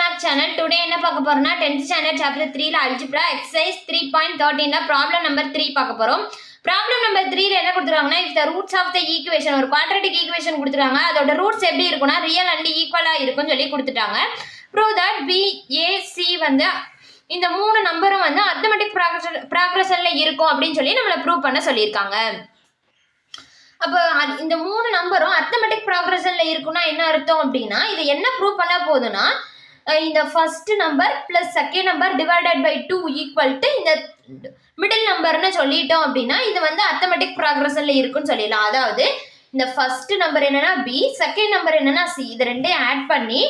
our channel. Today என்ன பார்க்க போறோம்னா 10th standard chapter 3 ல algebra exercise 3.13 ல problem number 3 பார்க்க போறோம். Problem number 3 ல என்ன கொடுத்திருக்காங்கன்னா if the roots of the equation ஒரு quadratic equation கொடுத்திருக்காங்க. அதோட roots எப்படி இருக்கும்னா real and equal ஆ இருக்கும்னு சொல்லி கொடுத்துட்டாங்க. Prove that b a c வந்து இந்த மூணு நம்பரும் வந்து arithmetic progressionல இருக்கும் அப்படினு சொல்லி நம்மள ப்ரூவ் பண்ண சொல்லிருக்காங்க. அப்ப இந்த மூணு நம்பரும் arithmetic progressionல இருக்குன்னா என்ன அர்த்தம் அப்படினா இது என்ன ப்ரூவ் பண்ண போகுதுன்னா இந்த first number plus second number divided by 2 equal to இந்த மிடில் நம்பர்னு சொல்லிட்டோம் அப்படின்னா இது வந்து arithmetic progressionல இருக்குன்னு சொல்லிடலாம். அதாவது இந்த ஃபர்ஸ்ட் நம்பர் என்னன்னா b, செகண்ட் நம்பர் என்னன்னா c, இது ரெண்டையும் ஆட் பண்ணி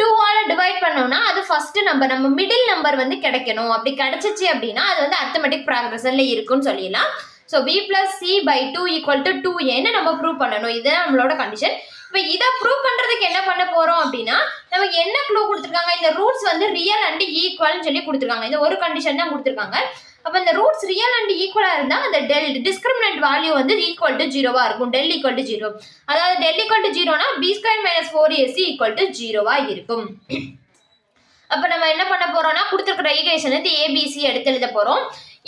2 ஆல டிவைட் பண்ணோம்னா அது ஃபர்ஸ்ட் நம்பர் நம்ம மிடில் நம்பர் வந்து கிடைக்கணும். அப்படி கிடைச்சிச்சு அப்படின்னா அது வந்து arithmetic progressionல இருக்குன்னு சொல்லிடலாம். So b plus c by 2 equal to 2a ன்னு நம்ம ப்ரூவ் பண்ணணும். இதுதான் நம்மளோட கண்டிஷன். இப்போ இதை ப்ரூவ் பண்றதுக்கு என்ன பண்ண போறோம் அப்படின்னா நமக்கு என்ன க்ளூ கொடுத்துருக்காங்க, இந்த ரூட்ஸ் வந்து ரியல் அண்ட் ஈக்குவல்னு சொல்லி கொடுத்துருக்காங்க. இந்த ஒரு கண்டிஷன் தான் கொடுத்துருக்காங்க. அப்போ இந்த ரூட்ஸ் ரியல் அண்ட் ஈக்குவலா இருந்தா அந்த டிஸ்கிரிமினன்ட் வேல்யூ வந்து ஈக்குவல் டு ஜீரோவா இருக்கும். Del equal to zero. அதாவது டெல் ஈக்குவல் டு ஜீரோனா b square minus 4ac equal to ஜீரோவா இருக்கும். அப்ப நம்ம என்ன பண்ண போறோம்னா கொடுத்துருக்கிற ஈக்குவேஷன் வந்து ஏபிசி எடுத்து எழுத போறோம்.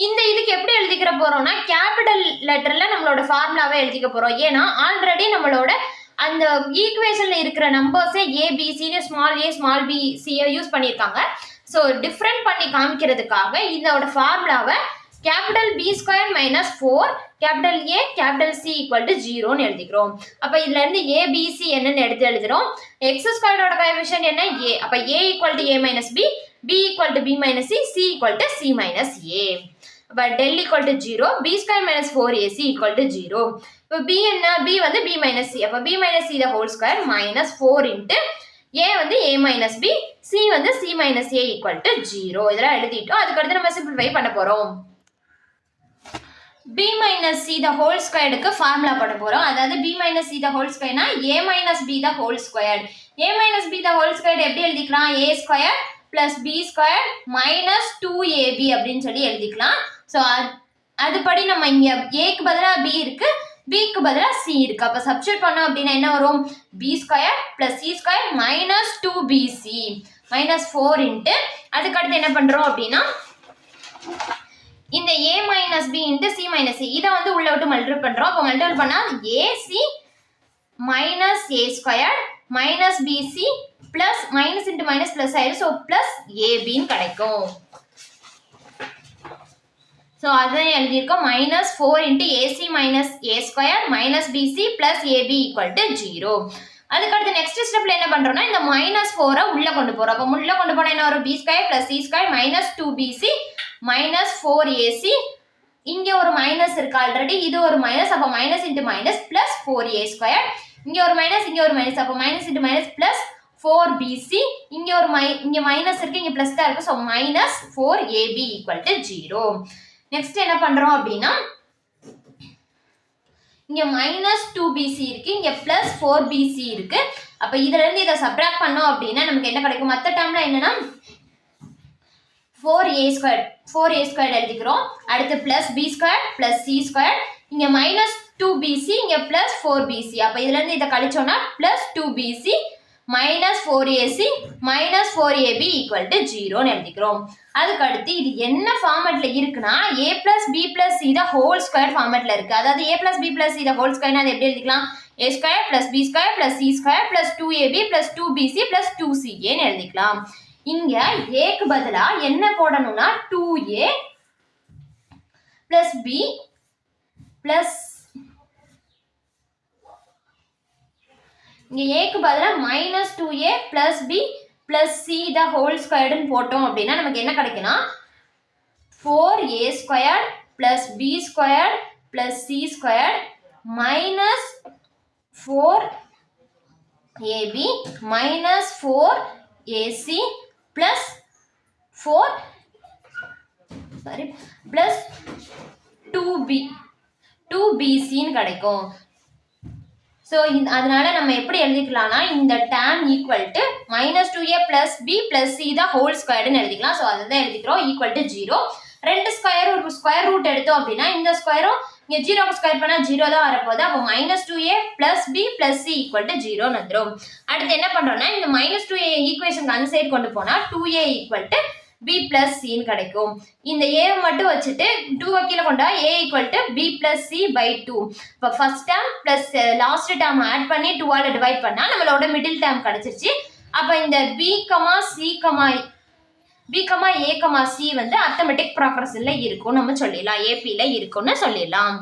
இந்த இதுக்கு எப்படி எழுதிக்கிற போறோம்னா கேபிட்டல் லெட்டர்ல நம்மளோட ஃபார்முலாவை எழுதிக்க போறோம். ஏன்னா ஆல்ரெடி நம்மளோட அந்த ஈக்குவேஷன்ல இருக்கிற நம்பர்ஸே ஏபிசின்னு ஸ்மால் ஏ ஸ்மால் பி சியை யூஸ் பண்ணியிருக்காங்க. ஸோ டிஃப்ரெண்ட் பண்ணி காமிக்கிறதுக்காக இதோட ஃபார்முலாவை capital B square minus 4 capital A capital C equal to ஜீரோன்னு எழுதிக்கிறோம். அப்போ இதுல இருந்து ஏபிசி என்னன்னு எடுத்து எழுதுறோம். எக்ஸ் ஸ்கொயரோட கோஎஃபிஷியன்ட் என்ன ஏ. அப்போ A equal to A minus B, B equal to B minus C, C equal to C minus A. அப்போ del equal to zero, B square minus 4ac equal to zero. இப்போ B என்ன, B வந்து B minus C. அப்போ B minus C the whole square minus 4 into A வந்து A minus B, C வந்து C minus A equal to zero. இதெல்லாம் எழுதிட்டோம். அதுக்கடுத்து நம்ம சிம்பிளிஃபை பண்ண போறோம். b minus c the whole squared க்கு ஃபார்முலா போட போறோம். அதாவது b minus c the whole square னா a minus b the whole squared. a minus b the whole squared எப்படி எழுதிக்கலாம், a squared plus b squared minus 2ab அப்படின்னு சொல்லி எழுதிக்கலாம். ஸோ அதுபடி நம்ம இங்க ஏக்கு பதிலாக b இருக்கு, பிக்கு பதிலாக c இருக்கு. அப்போ சப்ஸ்டிட்யூட் பண்ணோம் அப்படின்னா என்ன வரும், b squared plus c squared minus 2bc minus 4 into அதுக்கடுத்து என்ன பண்றோம் அப்படின்னா இந்த a minus b into c minus c இதை வந்து உள்ள விட்டு மல்டிபிள் பண்றோம். அப்போ மல்டிபிள் பண்ணா ac minus a squared minus bc plus minus into minus plus ஆயிரும். ஸோ plus ab ன்னு கிடைக்கும். ஸோ அதான் எழுதியிருக்கோம் minus 4 into ac minus a squared minus bc plus ab equal to 0. அதுக்கடுத்து நெக்ஸ்ட் ஸ்டெப்ல என்ன பண்றோம்னா இந்த மைனஸ் 4 உள்ள கொண்டு போறோம். அப்போ உள்ள கொண்டு போனா என்ன வரும், b squared plus c squared minus 2bc minus 4ac. இங்க ஒரு மைனஸ் இருக்கு ஆல்ரெடி, இது ஒரு மைனஸ். அப்போ minus into minus plus 4a square. இங்க ஒரு மைனஸ், இங்க ஒரு மைனஸ். அப்போ minus into minus plus 4bc. இங்க ஒரு இங்க மைனஸ் இருக்கு, இங்க பிளஸ் தான் இருக்கு. So minus 4ab equal to 0. Next என்ன பண்றோம் அப்படின்னா இங்க மைனஸ் 2bc இருக்கு, இங்க பிளஸ் 4bc இருக்கு. அப்ப இதுல இருந்து இதை சப்ராக்ட் பண்ணோம் அப்படின்னா நமக்கு என்ன கிடைக்கும், மற்ற டேர்ம்ல என்னன்னா 4a ஸ்கொயர் எழுதிக்கிறோம். அடுத்து plus b square plus c square, இங்க மைனஸ் 2bc, இங்க பிளஸ் 4bc. அப்ப இதுல இருந்து இதை கழிச்சோம்னா plus 2bc minus 4ac minus 4ab equal to 0ன்னு எழுதிக்கிறோம். அதுக்கு அடுத்து இது என்ன ஃபார்மேட்ல இருக்குன்னா a plus b plus c the whole square ஃபார்மேட்ல இருக்கு. அதாவது a plus b plus c the whole square அது எப்படி எழுதிக்கலாம், a square plus b square plus c square plus 2ab plus 2bc plus 2ca ன்னு எழுதிக்கலாம். இங்க a க்கு பதிலா என்ன போடணும்னா 2a plus b plus இங்க a க்கு பதிலா minus 2a plus b plus c the whole squared போட்டோம் அப்படின்னா நமக்கு என்ன கிடைக்கும்னா 4a squared plus b squared plus c squared minus 4ab minus 4ac plus 2bc ன்னு கிடைக்கும். ஸோ அதனால நம்ம எப்படி எழுதிக்கலாம்னா இந்த tan equal to minus 2a plus b plus c தான் ஹோல் ஸ்கொயர்டுன்னு எழுதிக்கலாம். ஸோ அதை தான் எழுதிக்கிறோம் ஈக்குவல் டு 0. ரெண்டு ஸ்கொயர் ஒரு ஸ்கொயர் ரூட் எடுத்தோம் அப்படின்னா இந்த ஸ்கொயரும் இங்கே 0 ஸ்கொயர் பண்ணால் 0 தான் வரப்போகுது. அப்போ -2a + b + c = 0 வந்துடும். அடுத்து என்ன பண்ணுறோம்னா இந்த -2a ஈக்குவேஷனுக்கு அந்த சைடு கொண்டு போனால் 2a = b + c கிடைக்கும். இந்த a மட்டும் வச்சுட்டு 2 கீழே கொண்டா a = b + c/2. இப்போ first term plus last term add பண்ணி 2ஆல் டிவைட் பண்ணால் நம்மளோட மிடில் டேர்ம் கிடச்சிருச்சு. அப்போ இந்த b, a, c வந்து அர்த்தமெட்டிக் ப்ராக்ரஸில் இருக்கும் நம்ம சொல்லிடலாம், ஏபியில் இருக்கும்னு சொல்லிடலாம்.